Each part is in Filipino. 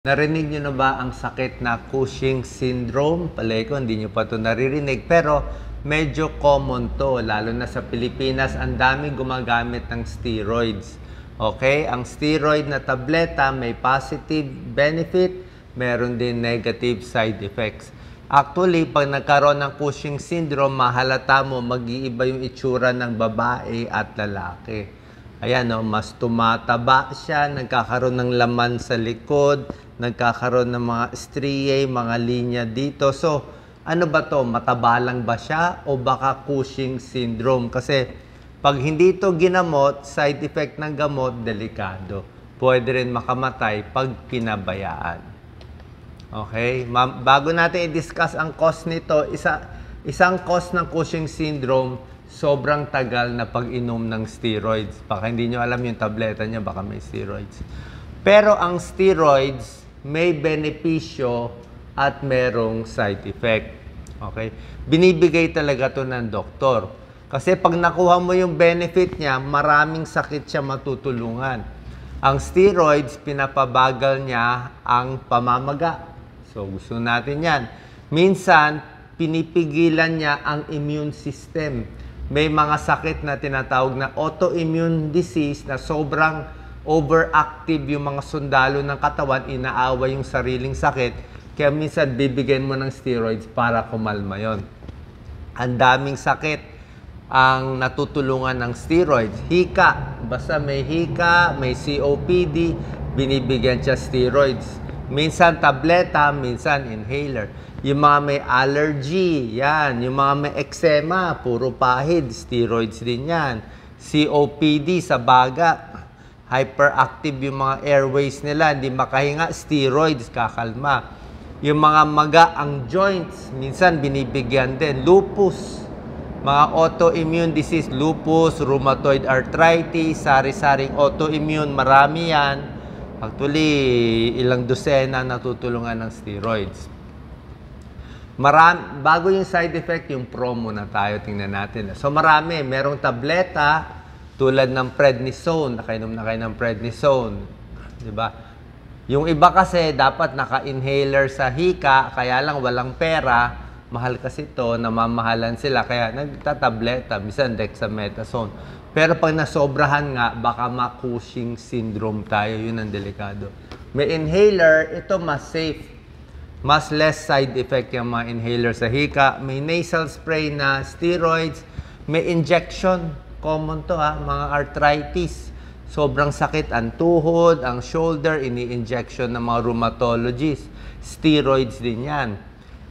Narinig niyo na ba ang sakit na Cushing syndrome? Palay ko, hindi niyo pa ito naririnig. Pero medyo common to, lalo na sa Pilipinas. Ang dami gumagamit ng steroids. Okay? Ang steroid na tableta may positive benefit, meron din negative side effects. Actually, pag nagkaroon ng Cushing syndrome, mahalata mo, mag-iiba yung itsura ng babae at lalaki. Ayan, no, mas tumataba siya, nagkakaroon ng laman sa likod, nagkakaroon ng mga striae, mga linya dito. So, ano ba to? Mataba lang ba siya o baka Cushing syndrome? Kasi pag hindi ito ginamot, side effect ng gamot, delikado. Pwede rin makamatay pag pinabayaan. Okay? Bago natin i-discuss ang cause nito, isang cause ng Cushing syndrome, sobrang tagal na pag-inom ng steroids. Baka hindi nyo alam yung tableta nyo, baka may steroids. Pero ang steroids, may benepisyo at merong side effect. Okay? Binibigay talaga to ng doktor. Kasi pag nakuha mo yung benefit niya, maraming sakit siya matutulungan. Ang steroids, pinapabagal niya ang pamamaga. So, gusto natin yan. Minsan, pinipigilan niya ang immune system. May mga sakit na tinatawag na autoimmune disease na sobrang overactive yung mga sundalo ng katawan, inaaway yung sariling sakit. Kaya minsan bibigyan mo ng steroids para kumalma yon. Ang daming sakit ang natutulungan ng steroids. Hika, basta may hika, may COPD, binibigyan siya steroids. Minsan tableta, minsan inhaler. Yung mga may allergy, yan. Yung mga may eczema, puro pahid, steroids din yan. COPD sa baga, hyperactive yung mga airways nila, hindi makahinga, steroids, kakalma. Yung mga maga, ang joints, minsan binibigyan din. Lupus, mga autoimmune disease, lupus, rheumatoid arthritis, sari-saring autoimmune, marami yan. Actually, ilang dosena natutulungan ng steroids. Bago yung side effect, yung promo na tayo, tingnan natin. So marami, merong tableta tulad ng prednisone, nakainom na kayo ng prednisone, di ba? Yung iba kasi dapat naka-inhaler sa hika, kaya lang walang pera, mahal kasi ito, namamahalan sila, kaya nagtatableta, minsan dexamethasone. Pero pag nasobrahan nga, baka ma-Cushing syndrome tayo, yun ang delikado. May inhaler, ito mas safe. Mas less side effect yung mga inhaler sa hika. May nasal spray na steroids. May injection. Common to ha, mga arthritis. Sobrang sakit ang tuhod, ang shoulder, ini-injection ng mga rheumatologists. Steroids din yan.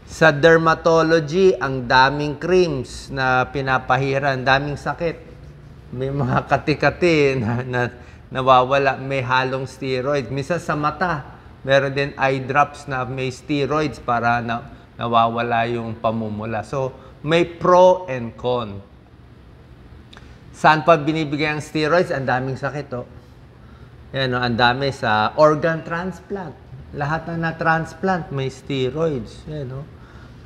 Sa dermatology, ang daming creams na pinapahiran, daming sakit. May mga kati-kati na nawawala, may halong steroids. Minsan sa mata, meron din eye drops na may steroids para nawawala yung pamumula. So, may pro and con. Saan pa binibigay ang steroids? Ang daming sakit, oh. Yan, oh, ang dami sa organ transplant. Lahat na na-transplant may steroids. Yan, oh.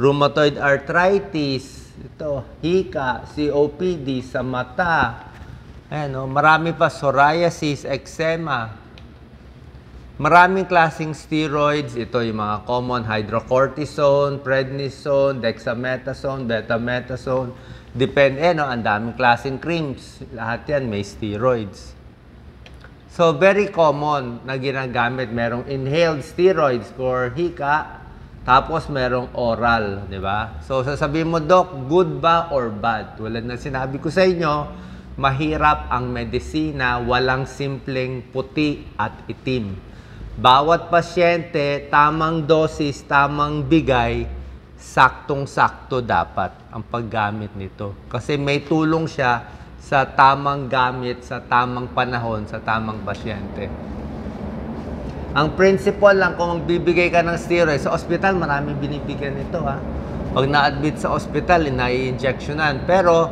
Rheumatoid arthritis, ito, hika, COPD sa mata. Ayan, oh, marami pa, psoriasis, eczema. Maraming klaseng steroids. Ito yung mga common, hydrocortisone, prednisone, dexamethasone, betamethasone. Depende, no? Ang daming klaseng creams. Lahat yan may steroids. So, very common na ginagamit. Merong inhaled steroids for hika, tapos merong oral, di ba? So, sasabihin mo, Doc, good ba or bad? Tulad na sinabi ko sa inyo, mahirap ang medisina, walang simpleng puti at itim. Bawat pasyente, tamang dosis, tamang bigay, saktong-sakto dapat ang paggamit nito. Kasi may tulong siya sa tamang gamit, sa tamang panahon, sa tamang pasyente. Ang principle lang, kung magbibigay ka ng steroids, sa ospital, maraming binibigyan nito. Ha? Pag na-admit sa ospital, na-i-injectionan. Pero,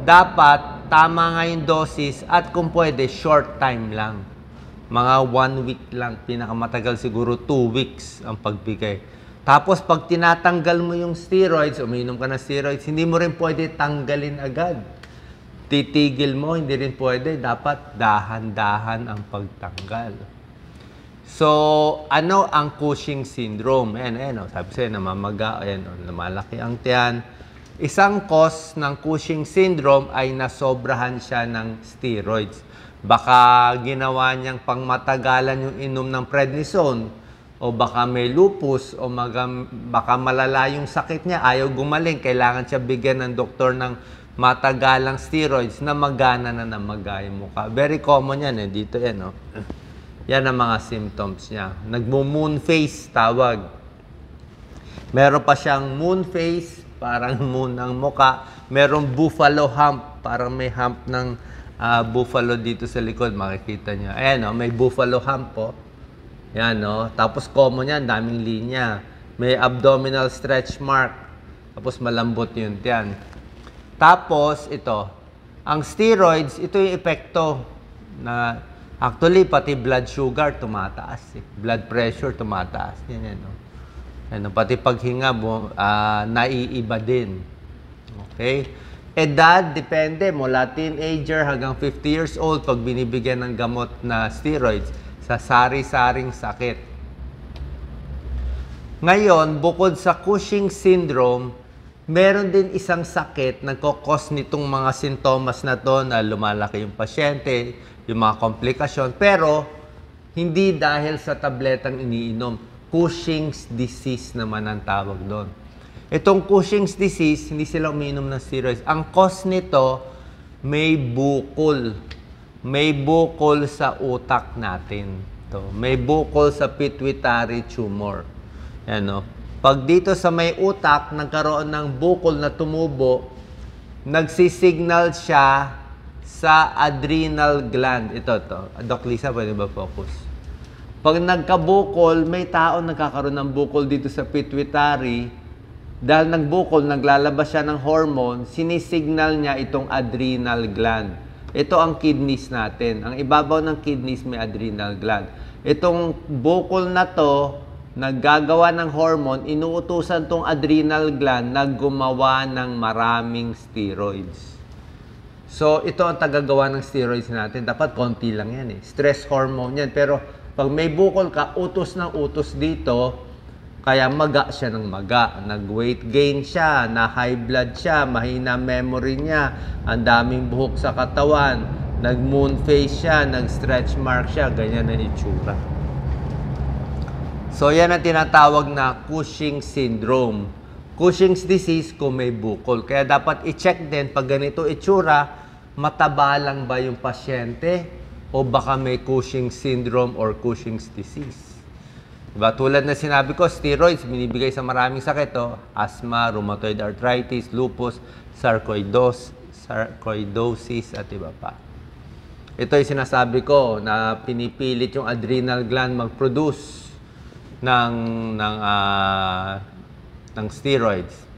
dapat, tama nga yung dosis at kung pwede, short time lang. Mga 1 week lang, pinakamatagal siguro 2 weeks ang pagbigay. Tapos pag tinatanggal mo yung steroids, umiinom ka ng steroids, hindi mo rin pwede tanggalin agad. Titigil mo, hindi rin pwede. Dapat dahan-dahan ang pagtanggal. So, ano ang Cushing syndrome? Ayan, sabi sa'yo, namamaga, ayan, lumalaki ang tiyan. Isang cause ng Cushing syndrome ay nasobrahan siya ng steroids. Baka ginawa niyang pangmatagalan yung inom ng prednisone, o baka may lupus, o baka malala yung sakit niya, ayaw gumaling, kailangan siya bigyan ng doktor ng matagalang steroids na magana na namaga yung mukha. Very common yan, dito yan, Yan ang mga symptoms niya. Nagmo-moon face, tawag. Meron pa siyang moon face, parang moon ang muka. Merong buffalo hump, parang may hump ng buffalo dito sa likod, makikita niyo. Ayan, may buffalo hump po. Yan, Tapos common yan, daming linya. May abdominal stretch mark. Tapos malambot yun, tiyan. Tapos, ito. Ang steroids, ito yung epekto na actually, pati blood sugar tumataas. Blood pressure tumataas. Yan, pati paghinga, naiiba din. Okay? Edad, depende. Mula teenager hanggang 50 years old, pag binibigyan ng gamot na steroids, sa sari-saring sakit. Ngayon, bukod sa Cushing syndrome, meron din isang sakit na nagkakos nitong mga sintomas na to na lumalaki yung pasyente, yung mga komplikasyon, pero hindi dahil sa tabletang iniinom. Cushing's disease naman ang tawag doon. Itong Cushing's disease, hindi sila umiinom ng steroids. Ang cause nito, may bukol. May bukol sa utak natin. May bukol sa pituitary tumor. Yan, Pag dito sa may utak, nagkaroon ng bukol na tumubo, nagsisignal siya sa adrenal gland. Ito. Doc Lisa, pwede ba focus? Pag nagkabukol, may tao nagkakaroon ng bukol dito sa pituitary. Dahil nagbukol, naglalabas siya ng hormone, sinisignal niya itong adrenal gland. Ito ang kidneys natin. Ang ibabaw ng kidneys may adrenal gland. Itong bukol na to, naggagawa ng hormone, inuutusan tong adrenal gland na gumawa ng maraming steroids. So, ito ang tagagawa ng steroids natin. Dapat konti lang yan Stress hormone yan. Pero, pag may bukol ka, utos ng utos dito, kaya maga siya ng maga. Nag-weight gain siya, na-high blood siya, mahina memory niya, ang daming buhok sa katawan, nag-moon face siya, nag-stretch mark siya, ganyan na itsura. So, yan ang tinatawag na Cushing syndrome. Cushing's disease kung may bukol. Kaya dapat i-check din pag ganito itsura, mataba lang ba yung pasyente o baka may Cushing syndrome or Cushing's disease. Diba? Tulad na sinabi ko, steroids, binibigay sa maraming sakit. Asthma, rheumatoid arthritis, lupus, sarcoidosis, at iba pa. Ito yung sinasabi ko na pinipilit yung adrenal gland mag-produce ng steroids.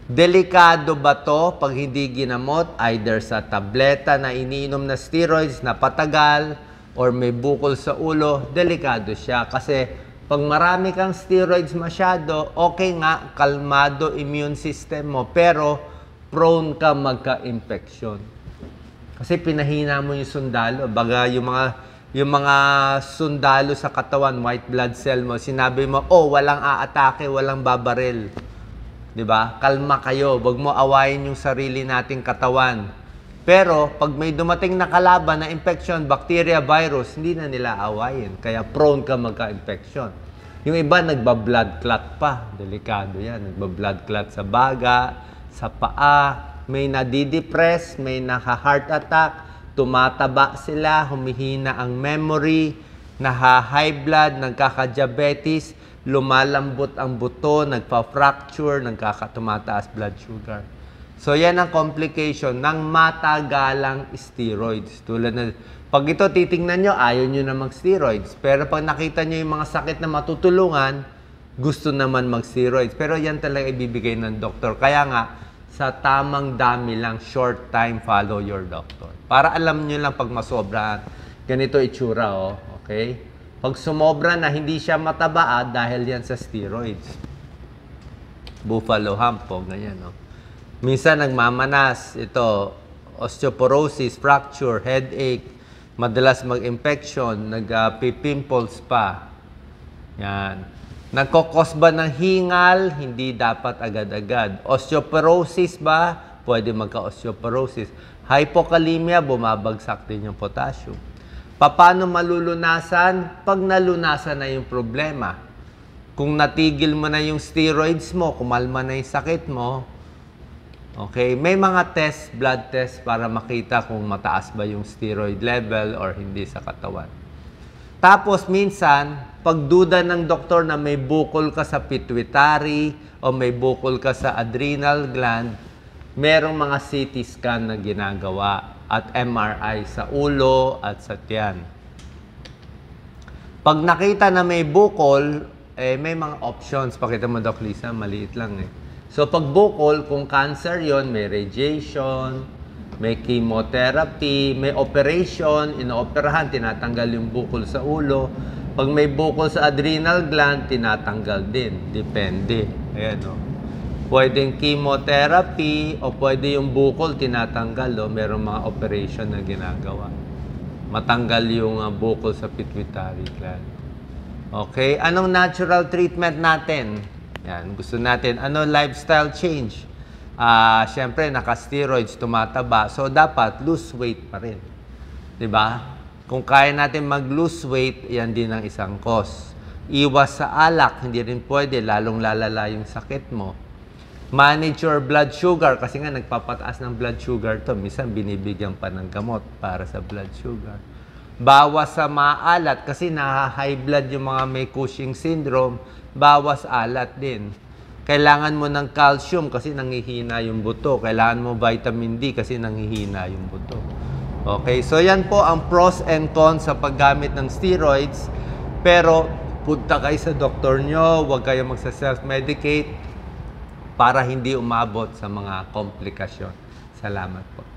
Delikado ba to pag hindi ginamot either sa tableta na iniinom na steroids na patagal or may bukol sa ulo? Delikado siya kasi pag marami kang steroids masyado, okay nga, kalmado immune system mo, pero prone ka magka-infection. Kasi pinahina mo yung sundalo. Baga yung mga sundalo sa katawan, white blood cell mo, sinabi mo, walang aatake, walang babaril. 'Di ba? Kalma kayo, wag mo awayin yung sarili nating katawan. Pero pag may dumating na kalaban na infection, bacteria, virus, hindi na nila awayin. Kaya prone ka magka-infection. Yung iba nagba-blood clot pa. Delikado yan. Nagba-blood clot sa baga, sa paa, may nadidepress, may naka-heart attack, tumataba sila, humihina ang memory, naha-high blood, nagkaka-diabetes, lumalambot ang buto, nagpa-fracture, tumataas blood sugar. So, yan ang complication ng matagalang steroids. Tulad na, pag ito titingnan nyo, ayaw nyo na mag-steroids. Pero pag nakita nyo yung mga sakit na matutulungan, gusto naman mag-steroids. Pero yan talaga ibibigay ng doktor. Kaya nga, sa tamang dami lang, short time, follow your doctor. Para alam nyo lang pag masobra, ganito itsura, okay? Pag sumobra na, hindi siya mataba, dahil yan sa steroids. Buffalo hump po, ganyan, Minsan nagmamanas, ito, osteoporosis, fracture, headache, Madalas mag-infection, nag-pimples pa. Yan. Nagkokos ba ng hingal? Hindi dapat agad-agad. Osteoporosis ba? Pwede magka-osteoporosis. Hypokalemia, bumabagsak din yung potassium. Paano malulunasan? Pag nalunasan na yung problema. Kung natigil mo na yung steroids mo, kumalma na yung sakit mo, okay, may mga test, blood test para makita kung mataas ba yung steroid level or hindi sa katawan. Tapos minsan, pagduda ng doktor na may bukol ka sa pituitary o may bukol ka sa adrenal gland, merong mga CT scan na ginagawa at MRI sa ulo at sa tiyan. Pag nakita na may bukol, may mga options. Pakita mo, Doc Lisa, maliit lang eh. So pag bukol, kung cancer yon, may radiation, may chemotherapy, may operation, inooperahan, tinatanggal yung bukol sa ulo. Pag may bukol sa adrenal gland, tinatanggal din. Depende. Ayan o. Pwedeng chemotherapy o pwede yung bukol tinatanggal. O. Merong mga operation na ginagawa. Matanggal yung bukol sa pituitary gland. Okay? Anong natural treatment natin? Yan. Gusto natin. Ano lifestyle change? Siyempre, naka-steroids, tumataba. So, dapat lose weight pa rin. Diba? Kung kaya natin mag-lose weight, yan din ang isang cause. Iwas sa alak, hindi rin pwede, lalong lalala yung sakit mo. Manage your blood sugar, kasi nga nagpapataas ng blood sugar to. Minsan, binibigyan pa ng gamot para sa blood sugar. Bawas sa maalat, kasi na-high blood yung mga may Cushing syndrome. Bawas alat din. Kailangan mo ng calcium kasi nanghihina yung buto. Kailangan mo vitamin D kasi nanghihina yung buto. Okay, so yan po ang pros and cons sa paggamit ng steroids. Pero punta kayo sa doktor nyo, huwag kayo magsa-self-medicate para hindi umabot sa mga komplikasyon. Salamat po.